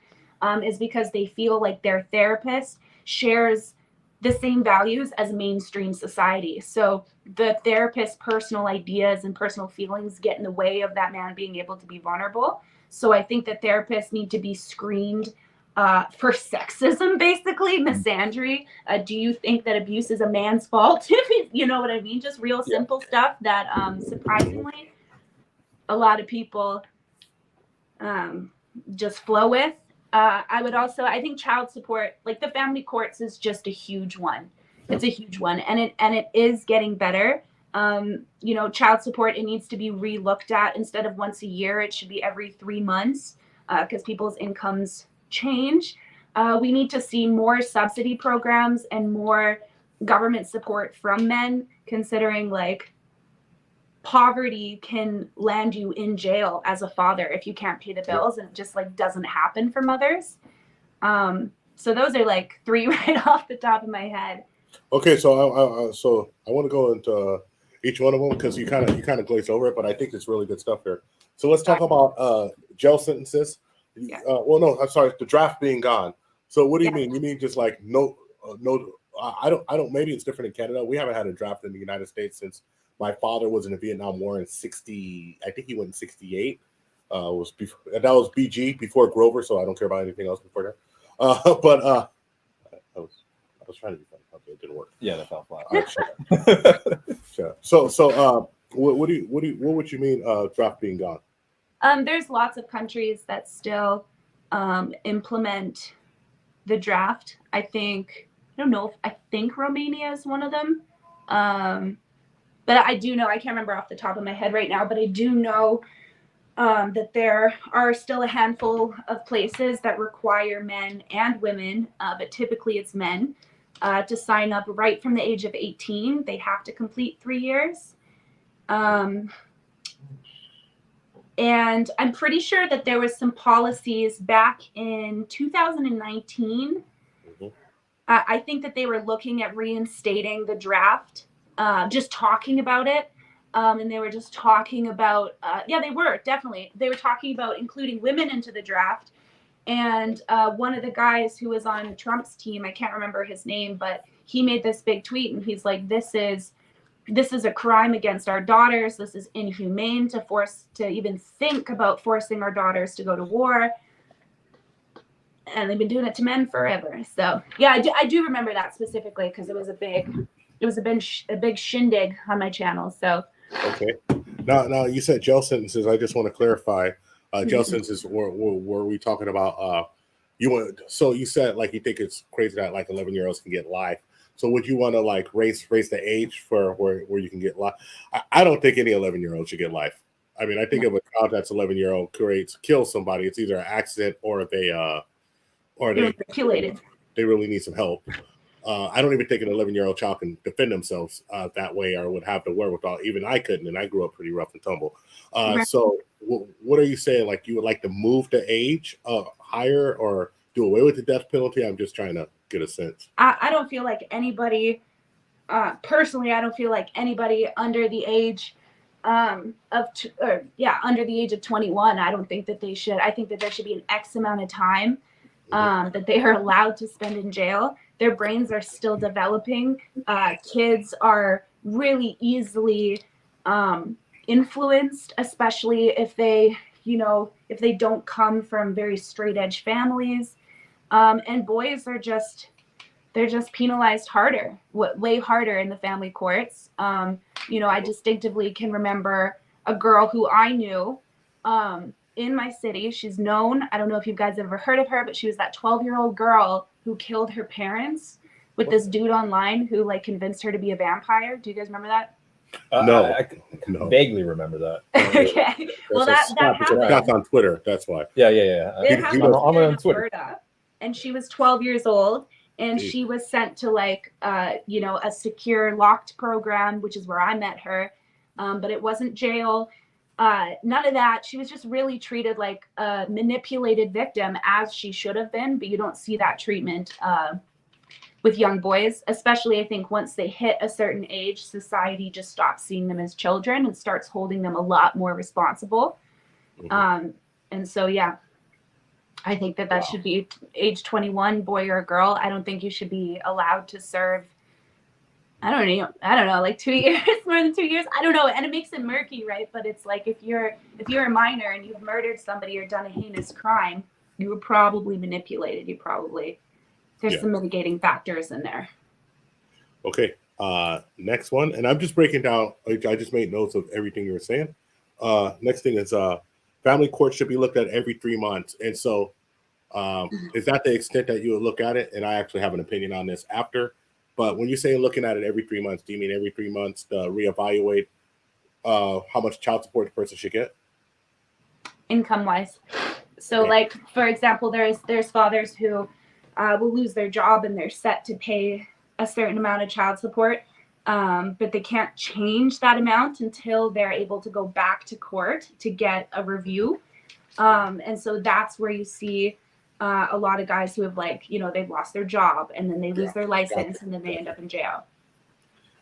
is because they feel like their therapist shares the same values as mainstream society. So the therapist's personal ideas and personal feelings get in the way of that man being able to be vulnerable. So I think that therapists need to be screened for sexism, basically, misandry. Do you think that abuse is a man's fault? You know what I mean? Just real simple stuff that surprisingly a lot of people just flow with. I think child support, like the family courts, is just a huge one. It's a huge one, and it is getting better. Child support, it needs to be re-looked at. Instead of once a year, it should be every 3 months, because people's incomes change. We need to see more subsidy programs and more government support from men, considering like poverty can land you in jail as a father if you can't pay the bills, and it just like doesn't happen for mothers. So those are like 3 right off the top of my head. Okay, so I want to go into each one of them because you kind of glazed over it, but I think it's really good stuff here. So let's talk about jail sentences. Yeah. Well, no, I'm sorry, the draft being gone. So what do you mean? You mean just like no? I don't. Maybe it's different in Canada. We haven't had a draft in the United States since my father was in the Vietnam War in '60. I think he went in '68. Was before, that was BG before Grover. So I don't care about anything else before that. I was trying to be funny. Okay, it didn't work. Yeah, that fell flat. All right, sure. So what would you mean draft being gone? There's lots of countries that still implement the draft. I think Romania is one of them. But I do know, I can't remember off the top of my head right now, but I do know that there are still a handful of places that require men and women, but typically it's men, to sign up right from the age of 18. They have to complete 3 years. And I'm pretty sure that there was some policies back in 2019. Mm-hmm. I think that they were looking at reinstating the draft, just talking about it. And they were just talking about, they were talking about including women into the draft. And one of the guys who was on Trump's team, I can't remember his name, but he made this big tweet and he's like, this is a crime against our daughters. This is inhumane to even think about forcing our daughters to go to war. And they've been doing it to men forever. So yeah, I do remember that specifically because it was a big shindig on my channel. So okay, now you said jail sentences. I just want to clarify. Jail sentences. Were we talking about? You said like you think it's crazy that like 11-year-olds can get life. So would you want to like raise the age for where you can get life? I don't think any 11-year-old should get life. I mean, I think if a child that's 11-year-old kills somebody, it's either an accident or they manipulated. They really need some help. I don't even think an 11-year-old child can defend themselves that way or would have the wherewithal. Even I couldn't, and I grew up pretty rough and tumble. Right. So what are you saying? Like you would like to move the age higher or do away with the death penalty? I'm just trying to get a sense. I don't feel like anybody, personally, I don't feel like anybody under the age under the age of 21, I don't think that they should. I think that there should be an X amount of time that they are allowed to spend in jail. Their brains are still developing. Kids are really easily influenced, especially if they don't come from very straight edge families. And boys are they're just penalized harder, way harder in the family courts. I distinctively can remember a girl who I knew in my city. She's known. I don't know if you guys have ever heard of her, but she was that 12-year-old girl who killed her parents with this dude online who like convinced her to be a vampire. Do you guys remember that? No. I vaguely remember that. Okay. Well, that happened. That's on Twitter. That's why. Yeah. It happened I'm here in on Twitter. Alberta, and she was 12 years old, and Jeez. she was sent to like, you know, a secure locked program, which is where I met her. But it wasn't jail. None of that. She was just really treated like a manipulated victim, as she should have been. But you don't see that treatment with young boys, especially I think once they hit a certain age, society just stops seeing them as children and starts holding them a lot more responsible. Mhm. And so, yeah, I think that should be age 21, boy or girl. I don't think you should be allowed to serve. I don't know, like 2 years, more than 2 years. I don't know, and it makes it murky, right? But it's like if you're a minor and you've murdered somebody or done a heinous crime, you were probably manipulated. There's some mitigating factors in there. Okay. Next one, and I'm just breaking down. I just made notes of everything you were saying. Next thing is family court should be looked at every 3 months, and so is that the extent that you would look at it? And I actually have an opinion on this after. But when you say looking at it every 3 months, do you mean every 3 months to reevaluate how much child support the person should get? Income wise. So like, for example, there's fathers who will lose their job and they're set to pay a certain amount of child support, but they can't change that amount until they're able to go back to court to get a review. And so that's where you see a lot of guys who have, like, you know, they've lost their job and then they lose their license and then they end up in jail.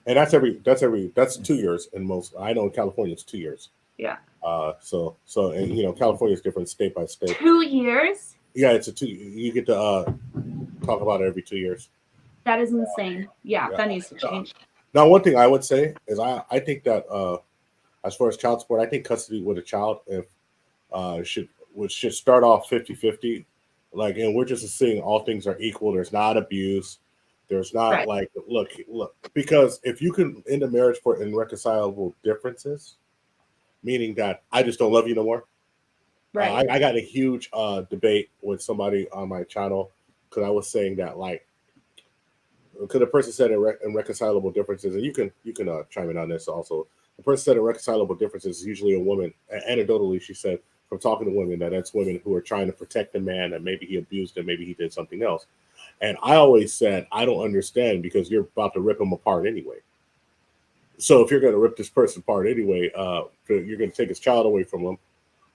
And that's 2 years in most. I know in California it's 2 years. Yeah. So and you know, California is different state by state. 2 years? Yeah, it's a 2. You get to talk about it every 2 years. That is insane. Yeah, that needs to change. Now, one thing I would say is I think that as far as child support, I think custody with a child should start off 50-50. Like, and we're just assuming all things are equal. There's not abuse. There's not like look, because if you can end a marriage for irreconcilable differences, meaning that I just don't love you no more. Right. I got a huge debate with somebody on my channel because I was saying that, like, because the person said irreconcilable differences, and you can chime in on this also. The person said irreconcilable differences is usually a woman. Anecdotally, she said from talking to women that's women who are trying to protect the man, that maybe he abused them, maybe he did something else. And I always said, I don't understand, because you're about to rip him apart anyway. So if you're going to rip this person apart anyway, you're going to take his child away from him.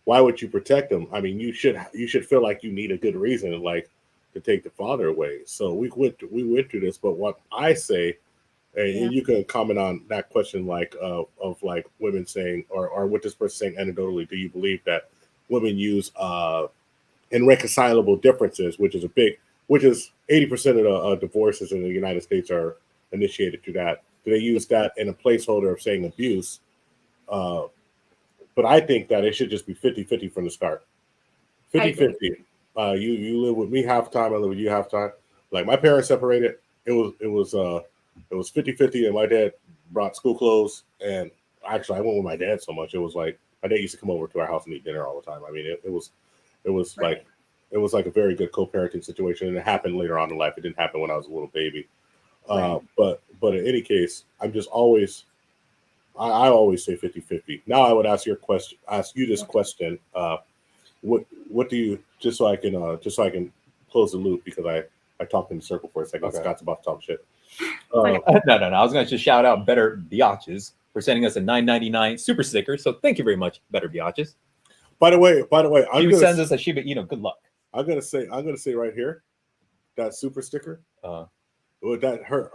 Why would you protect him? I mean, you should feel like you need a good reason, like, to take the father away. So we went through this, but what I say, and you can comment on that question, like of like women saying, or what this person saying anecdotally, do you believe that women use irreconcilable differences, which is 80% of the divorces in the United States are initiated through that? Do they use that in a placeholder of saying abuse? But I think that it should just be 50-50 from the start. 50-50. You live with me half time, I live with you half time. Like, my parents separated. It was 50-50, and my dad brought school clothes. And actually, I went with my dad so much. It was like my dad used to come over to our house and eat dinner all the time. I mean, it was like a very good co-parenting situation, and it happened later on in life. It didn't happen when I was a little baby. But in any case, I'm just always. I always say 50-50. Now I would ask you this question. What do you, just so I can close the loop, because I talked in a circle for a second. Okay. Scott's about to talk shit. No. I was going to just shout out Better Biatches for sending us a $9.99 super sticker. So thank you very much, Better Biatches. By the way, she sends us a Shiba Inu. Good luck. I'm gonna say right here, that super sticker. That her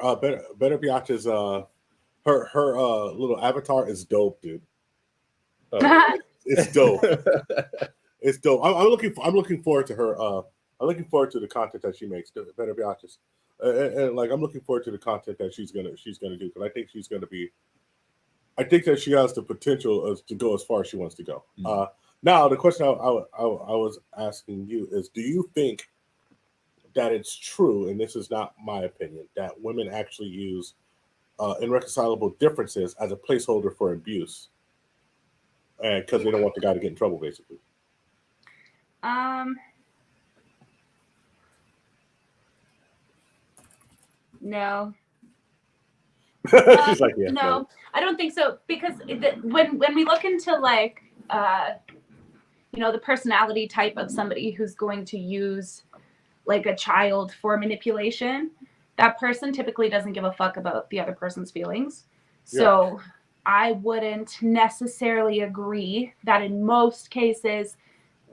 Better Biatches her little avatar is dope, dude. It's dope. It's dope. I'm looking forward to her. I'm looking forward to the content that she makes. Better Biatches, and like, I'm looking forward to the content that she's gonna do, because I think she's gonna be. I think that she has the potential to go as far as she wants to go. Mm-hmm. Now, the question I was asking you is, do you think that it's true, and this is not my opinion, that women actually use irreconcilable differences as a placeholder for abuse, and because they don't want the guy to get in trouble, basically? No. She's like, yeah, no, I don't think so, because when we look into like the personality type of somebody who's going to use like a child for manipulation, that person typically doesn't give a fuck about the other person's feelings. So I wouldn't necessarily agree that in most cases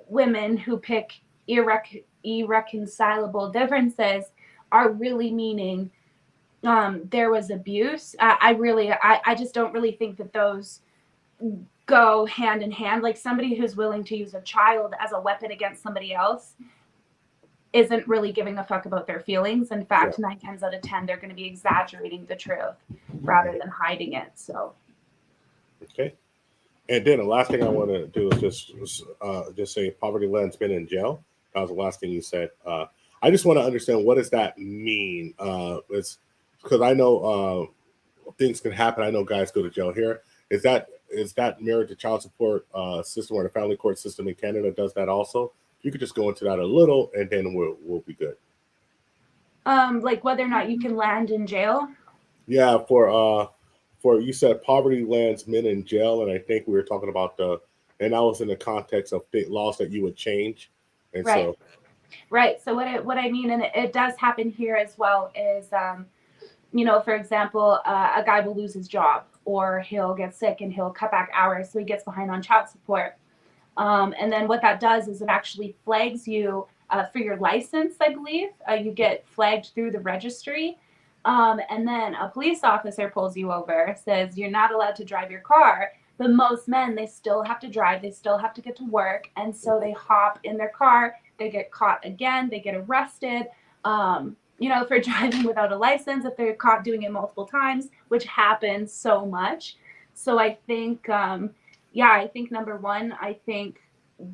women who pick irreconcilable differences are really meaning there was abuse. I just don't really think that those go hand in hand. Like somebody who's willing to use a child as a weapon against somebody else isn't really giving a fuck about their feelings. In fact, 9 times out of 10, they're going to be exaggerating the truth rather than hiding it. So, okay. And then the last thing I want to do is just say poverty lens been in jail. That was the last thing you said. I just want to understand, what does that mean? It's because I know things can happen. I know guys go to jail here. Is that mirrored to child support system, or the family court system in Canada does that also? You could just go into that a little, and then we'll be good. Like whether or not you can land in jail. Yeah, for you said poverty lands men in jail, and I think we were talking about and that was in the context of laws that you would change, and right. so. Right. So what I mean, and it does happen here as well, is for example, a guy will lose his job, or he'll get sick and he'll cut back hours, so he gets behind on child support. And then what that does is it actually flags you for your license, I believe. You get flagged through the registry. And then a police officer pulls you over, says you're not allowed to drive your car. But most men, they still have to drive. They still have to get to work. And so they hop in their car. They get caught again. They get arrested, for driving without a license, if they're caught doing it multiple times, which happens so much. So I think, I think number one, I think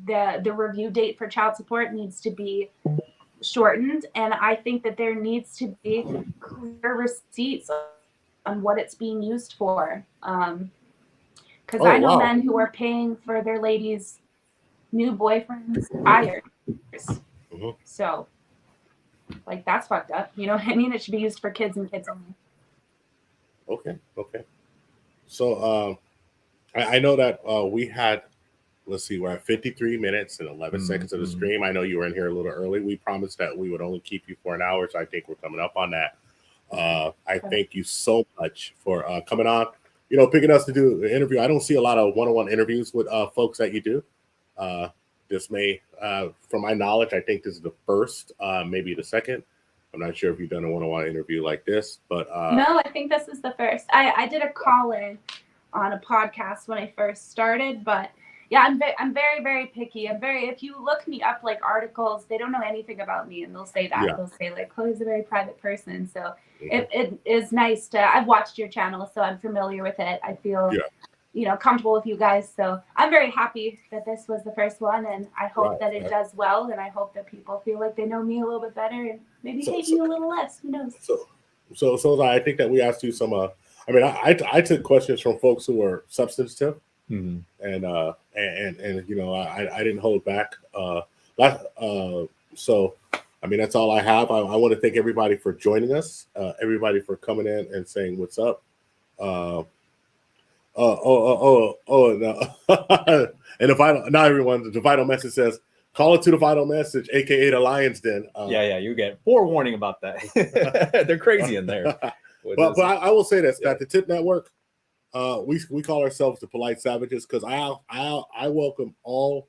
the review date for child support needs to be shortened. And I think that there needs to be clear receipts on what it's being used for. Because I know men who are paying for their ladies' new boyfriend's tires. Mm-hmm. So, like, that's fucked up. You know what I mean? It should be used for kids and kids only. Okay. So, I know that we had, let's see, we're at 53 minutes and 11 seconds of the stream. I know you were in here a little early. We promised that we would only keep you for an hour, so I think we're coming up on that. I thank you so much for coming on, picking us to do the interview. I don't see a lot of one-on-one interviews with folks that you do. This may, from my knowledge, I think this is the first, maybe the second. I'm not sure if you've done a one-on-one interview like this, but no, I think this is the first. I did a call-in on a podcast when I first started, but yeah, I'm very, very picky. If you look me up, like articles, they don't know anything about me, and they'll say that. They'll say like, Chloe's a very private person. So it is nice I've watched your channel, so I'm familiar with it. I feel comfortable with you guys. So I'm very happy that this was the first one, and I hope that it does well, and I hope that people feel like they know me a little bit better and maybe hate me a little less. Who knows? So I think that we asked you some. I took questions from folks who were substantive, and I didn't hold back. So that's all I have. I want to thank everybody for joining us. Everybody for coming in and saying what's up. No. And the vital message says, call it to the vital message, aka the Lion's Den. You get forewarning about that. They're crazy in there. But I will say this, that the Tip Network, we call ourselves the Polite Savages, because I welcome all.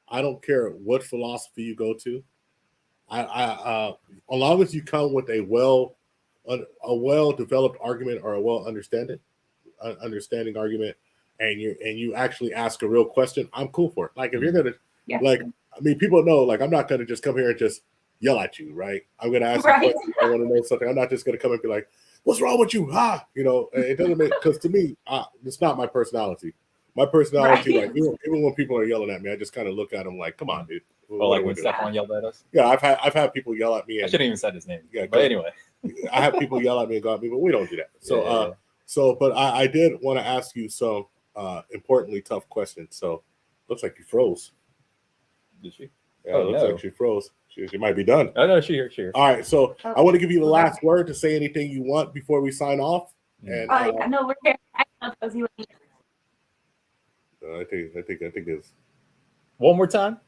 I don't care what philosophy you go to. As long as you come with a well developed argument, or a well understanding argument, and you actually ask a real question, I'm cool for it. Like, if you're gonna people know, like, I'm not gonna just come here and just yell at you, right? I'm gonna ask you a question. I want to know something. I'm not just gonna come and be like, what's wrong with you? It doesn't make, because to me, it's not my personality. My personality, like, even when people are yelling at me, I just kind of look at them like, come on, dude. Like when Stefan yelled at us? Yeah, I've had people yell at me. I shouldn't even said his name. Yeah, but anyway. I have people yell at me and go at me, but we don't do that. So, but I did want to ask you some importantly tough questions. So, looks like you froze. Did she? Yeah, looks like she froze. She might be done. Oh no, she here. All right, so Oh. I want to give you the last word to say anything you want before we sign off. And yeah, no, we're here. I love Cozy. I think it's One more time.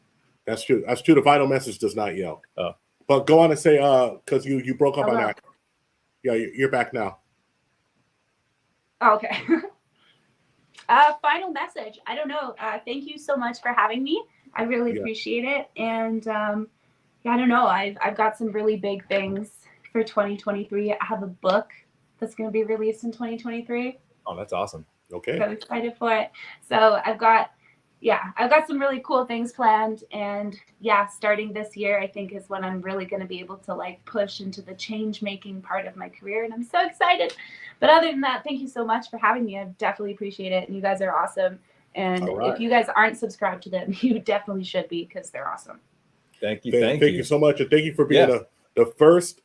that's true. That's true. The final message does not yell. Oh. But go on and say because you broke up on Hello. that. Yeah, you're back now. Oh, okay. Final message. I don't know. Thank you so much for having me. I really appreciate it. And yeah, I don't know. I've got some really big things for 2023. I have a book that's going to be released in 2023. Oh, that's awesome. Okay. So excited for it. So I've got some really cool things planned. And yeah, starting this year, I think is when I'm really going to be able to like push into the change making part of my career. And I'm so excited. But other than that, thank you so much for having me. I definitely appreciate it. And you guys are awesome. And if you guys aren't subscribed to them, you definitely should be because they're awesome. Thank you. Thank you so much. And thank you for being the first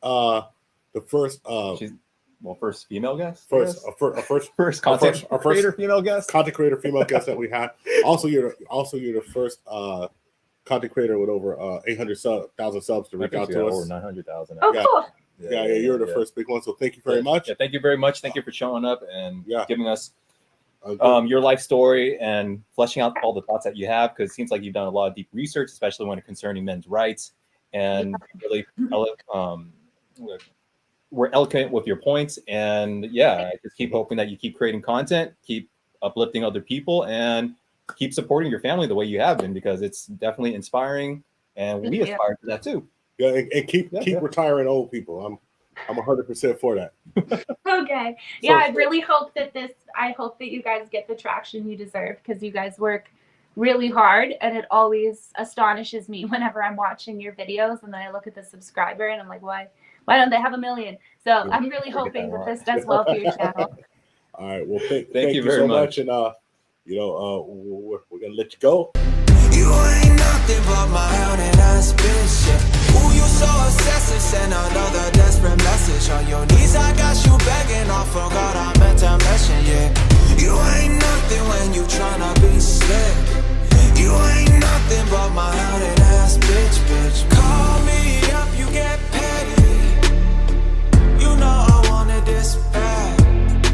first female guest. First content creator female guest. Content creator female guest that we had. Also, you're the first content creator with over 800,000 subs to reach out to us. Over 900,000. Oh, cool. Yeah, you're the first big one. So thank you very much. Yeah, thank you very much. Thank you for showing up and giving us your life story and fleshing out all the thoughts that you have, because it seems like you've done a lot of deep research, especially when it concerning men's rights, and really we're eloquent with your points. And I just keep hoping that you keep creating content, keep uplifting other people, and keep supporting your family the way you have been, because it's definitely inspiring, and we aspire to that too. Yeah, and keep retiring old people. I'm 100% for that. Okay. Yeah, I really hope that you guys get the traction you deserve, because you guys work really hard, and it always astonishes me whenever I'm watching your videos and then I look at the subscriber and I'm like, why don't they have 1 million? So I'm really hoping that this does well for your channel. All right. Well, thank you very so much. And we're gonna let you go. You ain't nothing but my own and suspicion. Ooh, you so obsessive, send another desperate message. On your knees, I got you begging. I forgot I meant to mention, yeah. You ain't nothing when you tryna